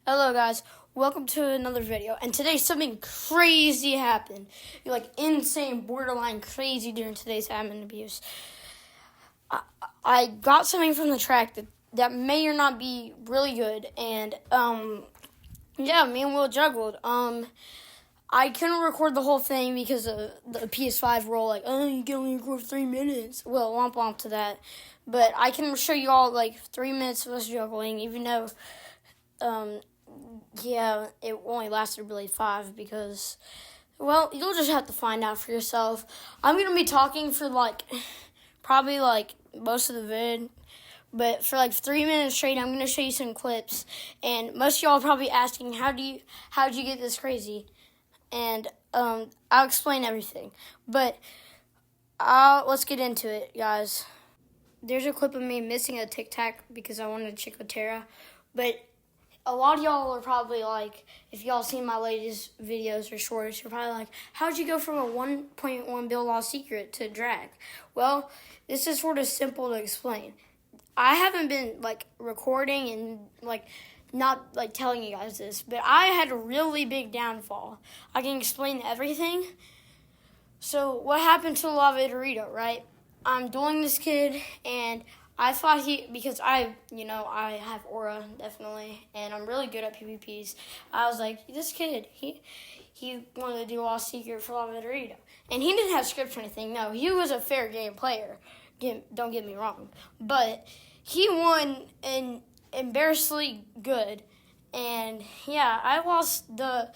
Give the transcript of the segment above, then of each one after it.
Hello guys, welcome to another video, and today something crazy happened. Insane, borderline crazy during today's admin abuse. I got something from the track that may or not be really good, and me and Will juggled. I couldn't record the whole thing because of the PS5 rule, you can only record 3 minutes. Well, womp to that. But I can show you all 3 minutes of us juggling, even though it only lasted really 5 because, well, you'll just have to find out for yourself. I'm going to be talking for, probably, most of the vid. But for, 3 minutes straight, I'm going to show you some clips. And most of y'all are probably asking, how'd you get this crazy? And I'll explain everything. But let's get into it, guys. There's a clip of me missing a Tic Tac because I wanted to Chicotera. But a lot of y'all are probably if y'all seen my latest videos or shorts, you're probably like, how'd you go from a 1.1 bill lost secret to drag? Well, this is sort of simple to explain. I haven't been recording and not telling you guys this, but I had a really big downfall. I can explain everything. So what happened to Lava Dorito, right? I'm dueling this kid, and I thought because I have aura, definitely, and I'm really good at PvPs. I was like, this kid, he wanted to do Lost Secret for Lava Dorito. And he didn't have scripts or anything. No, he was a fair game player. Don't get me wrong. But he won embarrassingly good. And, yeah, I lost Lava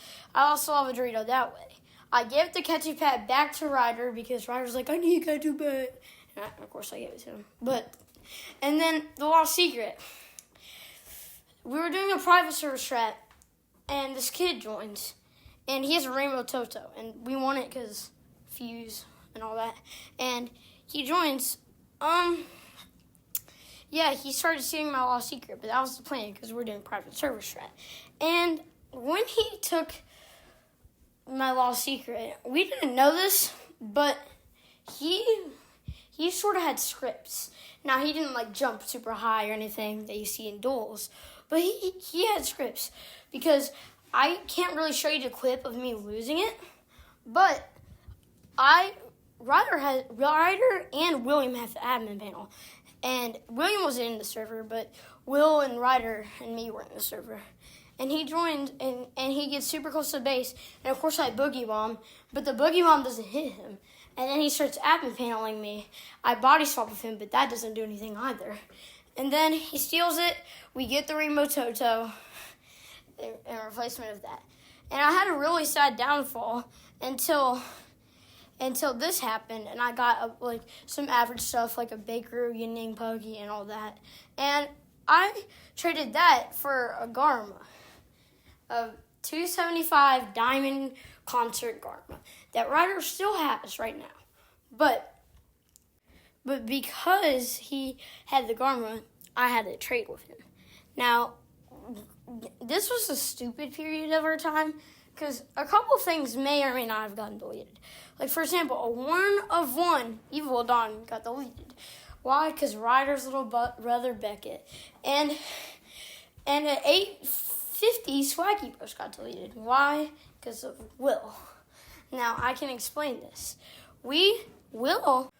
Dorito that way. I gave the catchy pad back to Ryder because Ryder's like, I need a catchy pad. And of course, I gave it to him. And then the Lost Secret. We were doing a private server strat, and this kid joins. And he has a Rainbow Toto, and we won it because Fuse and all that. And he joins. He started seeing my Lost Secret, but that was the plan because we're doing private server strat. And when he took my Lost Secret, we didn't know this, but he sort of had scripts. Now, he didn't jump super high or anything that you see in duels, but he had scripts because I can't really show you the clip of me losing it, but Ryder and William have the admin panel, and William wasn't in the server, but Will and Ryder and me were in the server. And he joined, and he gets super close to the base, and of course I boogie bomb, but the boogie bomb doesn't hit him. And then he starts admin paneling me. I body swap with him, but that doesn't do anything either. And then he steals it. We get the Rainbow Toto in replacement of that. And I had a really sad downfall until this happened, and I got some average stuff like a Bakeru, Yining Puggy, and all that. And I traded that for a Garma, a 275 Diamond Concert Garma that Ryder still has right now. But because he had the Garma, I had to trade with him. Now, this was a stupid period of our time because a couple things may or may not have gotten deleted. For example, a 1-of-1 Evil Dawn got deleted. Why? Because Ryder's little brother Beckett. And an 850 Swaggy Bros got deleted. Why? Because of Will. Now, I can explain this. Will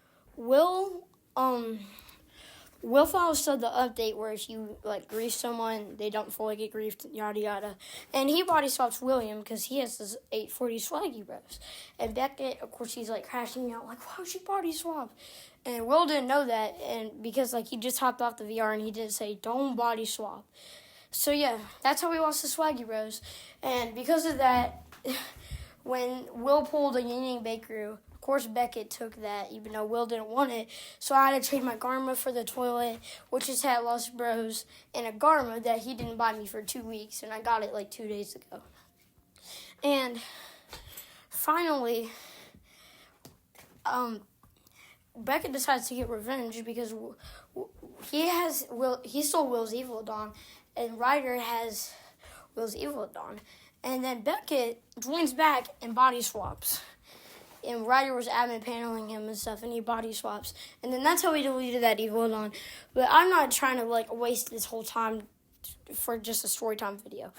follows the update where if you grief someone, they don't fully get griefed, yada yada. And he body swaps William because he has this 840 Swaggy Bros. And Beckett, of course, he's crashing out why would she body swap? And Will didn't know that, and because he just hopped off the VR and he didn't say don't body swap. So yeah, that's how we lost the Swaggy Bros. And because of that, when Will pulled a Yining Bakeru, of course Beckett took that, even though Will didn't want it. So I had to trade my Garma for the toilet, which has had Lost Bros, and a Garma that he didn't buy me for 2 weeks, and I got it 2 days ago. And finally, Beckett decides to get revenge because he stole Will's Evil Dawn, and Ryder has Will's Evil Dawn. And then Beckett joins back and body swaps. And Ryder was admin paneling him and stuff, and he body swaps. And then that's how he deleted that Evil Dawn. But I'm not trying to, waste this whole time for just a story time video.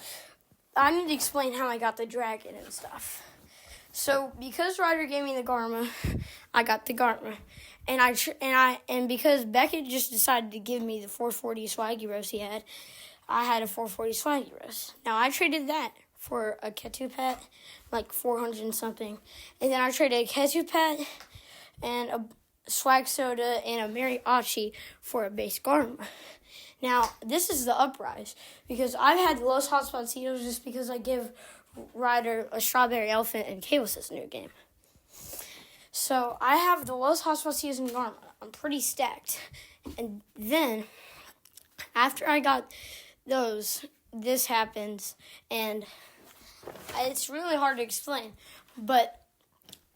I need to explain how I got the dragon and stuff. So because Ryder gave me the Garma, I got the Garma, and because Beckett just decided to give me the 440 Swaggy Rose he had, I had a 440 Swaggy Rose. Now I traded that for a Ketu Pet, like 400 and something, and then I traded a Ketu Pet and a Swag Soda and a Mariachi for a base Garma. Now, this is the uprise, because I've had the Los Hotspot Cetos just because I give Ryder a Strawberry Elephant and Cable System new game. So, I have the Los Hotspot Cetos and Garma. I'm pretty stacked. And then, after I got those, this happens, and it's really hard to explain, but,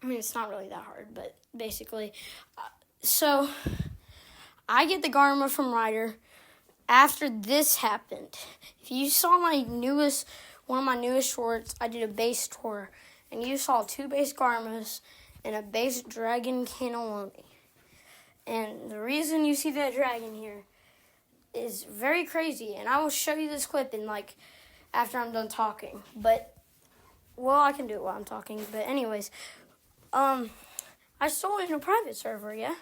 I mean, it's not really that hard, but basically, so, I get the Garma from Ryder. After this happened, if you saw one of my newest shorts, I did a base tour, and you saw 2 base Garmas and a base Dragon Cannelloni. And the reason you see that dragon here is very crazy, and I will show you this clip after I'm done talking. But, well, I can do it while I'm talking. But anyways, I stole it in a private server, yeah?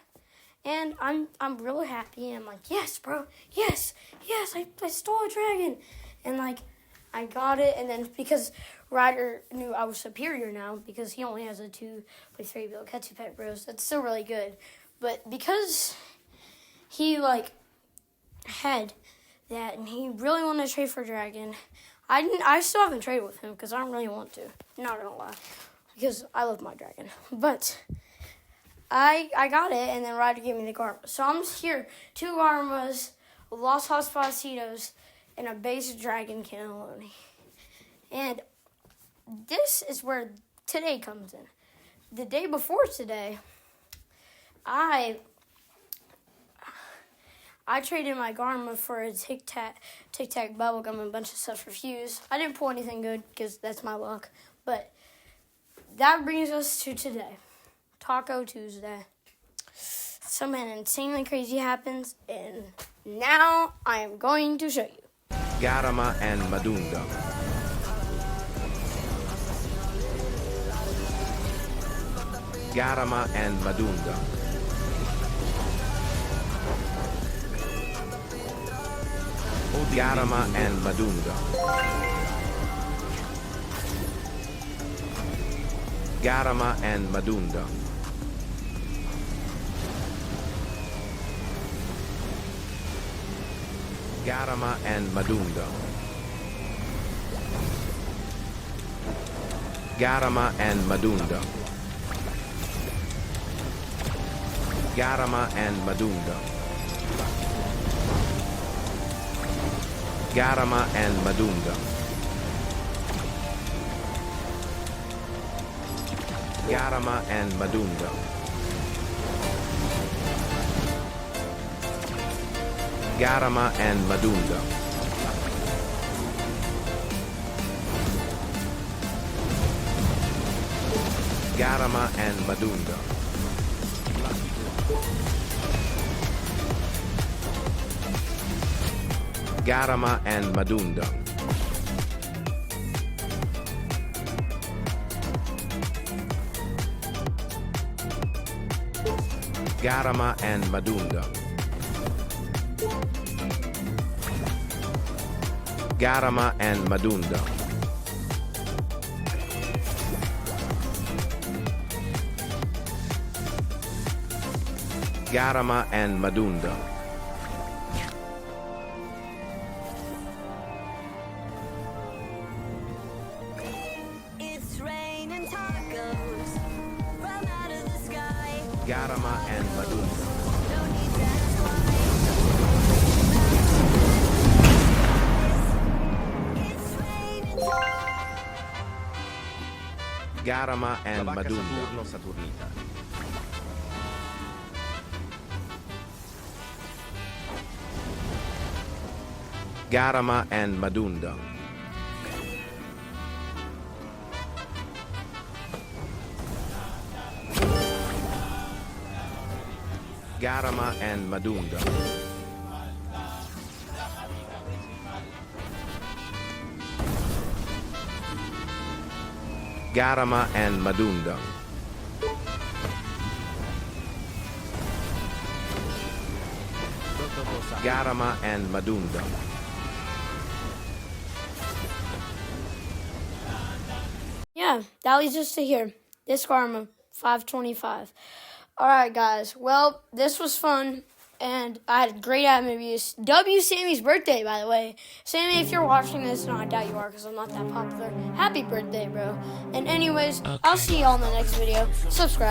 And I'm really happy, and I'm like, yes, bro, yes, I stole a dragon. And, I got it, and then because Ryder knew I was superior now, because he only has a 2.3 bill Ketu Pet Bros, that's still really good. But because he, had that, and he really wanted to trade for a dragon, I still haven't traded with him, because I don't really want to, not gonna lie, because I love my dragon. But I got it, and then Ryder gave me the Garma. So I'm here, 2 Garmas, Los Hotspocitos, and a base Dragon Cannelloni. And this is where today comes in. The day before today, I traded my Garma for a Tic Tac bubblegum and a bunch of stuff for Fuse. I didn't pull anything good because that's my luck. But that brings us to today. Taco Tuesday. Something insanely crazy happens, and now I am going to show you. Garama and Madunda. Garama and Madunda. Garama and Madunda. Garama and Madunda. Garama and Madunda. Garama and Madunda. Garama and Madunda. Garama and Madunda. Garama and Madunda. Garama and Madunda. Garama and Madunda. Garama and Madunda. Garama and Madunda. Garama and Madunda. Garama and Madunda. It's raining tacos from out of the sky. Garama and Madunda. No need to ask why. It's raining Garama and La vacca Madunda. Saturno Saturnita. Garama and Madunda. Garama and Madunda. Garama and Madundang. Garama and Madundang. Yeah, that leads us to here. This karma, 525. All right, guys. Well, this was fun, and I had great abuse. W. Sammy's birthday, by the way. Sammy, if you're watching this, no, I doubt you are because I'm not that popular. Happy birthday, bro. And anyways, I'll see y'all in the next video. Subscribe.